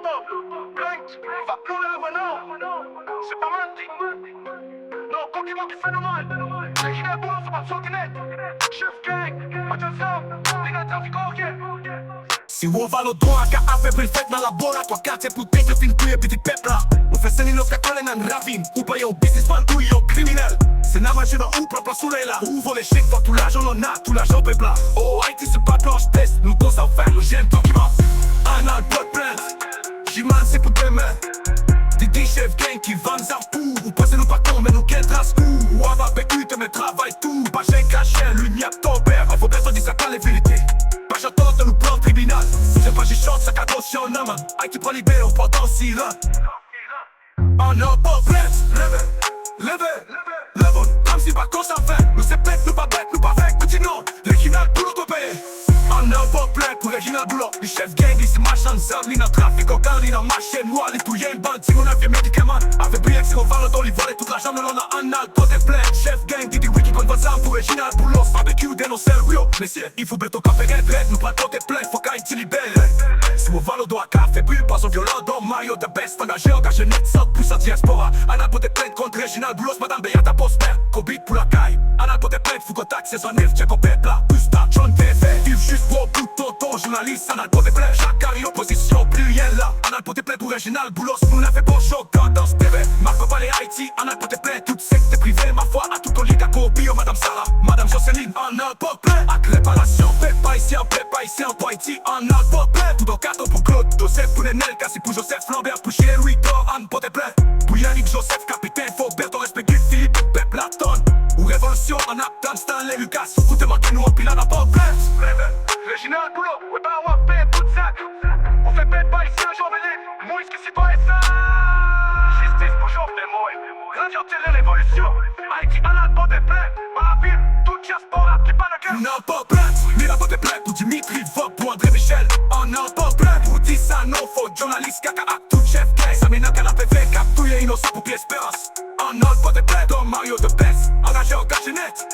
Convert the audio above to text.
top, Blank, va plus le non. C'est pas menti. Non, concurrent qui fait le mal. C'est qui est bon, c'est pas sortinette. Chef gang, attention, les gars trafic ok. Si uovalo droga, ape perfect na laboratoire. Puteți fiind cu e petit pepla. Nu fesenilor ca tale nan ravin. Upa eu businessman, tu eu criminal. Se nama že da upra plasurela. Uvole shit, fa tu lažo lo na, tu lažo pepla. Oh, ai ti se pat loš test. Nu to sau fan, nu jem document. Anal blood brand. Jiman se puteme. Didi chef gang qui vend za pou. Upa se nu pa tombe, nu ken tras cu. Uava pe uite me travai tu. Bajen caché, lui mi-a tober. A fost de sa tale vérité. Baja tot nu plan tribunal. Se pas j'ai chance, ça cadeau sur un homme. Ai tu prends libéré, on porte en sirène. On a pas presse, leve, am si pas qu'on s'en fait. Nous c'est bête, nous pas bête, nous pas avec petit nom. L'original boulot qu'on paye. On a pas plein pour l'original boulot. Les chefs gang, ils se marchent ensemble. Ils n'ont trafic au camp, ils n'ont marché noir. Les touillés, une bande, si on a fait médicaments. Avec brillec, si on va l'auto, ils volent toute la jambe. On a un al, tout est plein. Chef gang, Didi Wiki, qu'on va s'en pour l'original boulot. Barbecue, dénoncer le Rio. Messieurs, il faut bientôt café red. Nous pas tout est plein, faut qu'à être libéré. Si on va l'auto à café, puis pas au violent. Dans Mario, de best, engagé, engagé net, ça pousse à diaspora. Anal pote plainte contre Reginald Boulos, Madame Beata Postmer, Covid pour la caille. Anal pote plainte, faut contact, c'est son nef, check au pépla. Pusta, John TV, vive juste pour bout tonton, journaliste. Anal pote plainte, Jacques opposition, plus rien là. Anal pote plainte pour Reginald Boulos, nous l'a fait bon choc dans ce TV. Marco pas les Haïti, Anal pote plainte, toute secte privée, ma foi, à tout oligarque, bio, Madame Sarah, Madame Jocelyne. Anal pote plainte, à réparation, pépa ici, pour Haïti. Anal pote plainte, tout dans carton pour Claude, Joseph pour les Nel, Cassi pour Joseph Flambert, pour chez Louis Thor, Anne pote plainte. Pour Yannick Joseph, capitaine, Faubert, ton respect du Philippe, Pep Platon. Ou Révolution, en Acton, Stanley, Lucas. Vous te manquez, nous, on pile à la porte. Reginald Boulot, ouais bah ouais, paye tout sac. On fait bête pas ici un jour belé. Moi, est-ce que c'est pas ça? Justice pour jour des mots. Radio télé l'évolution. Haïti, Anal, porte plainte. Ma ville, tout diaspora, qui pas la guerre. On a pas plainte, Mira porte plainte pour Dimitri Vogue, pour André Michel. On a pas plainte pour Tissano, faux journaliste, caca, tout chef gay. Ça m'énerve qu'à la PV, cap, tout y'a innocent pour pied espérance. On a porte plainte, dans Mario de Best, engagé net.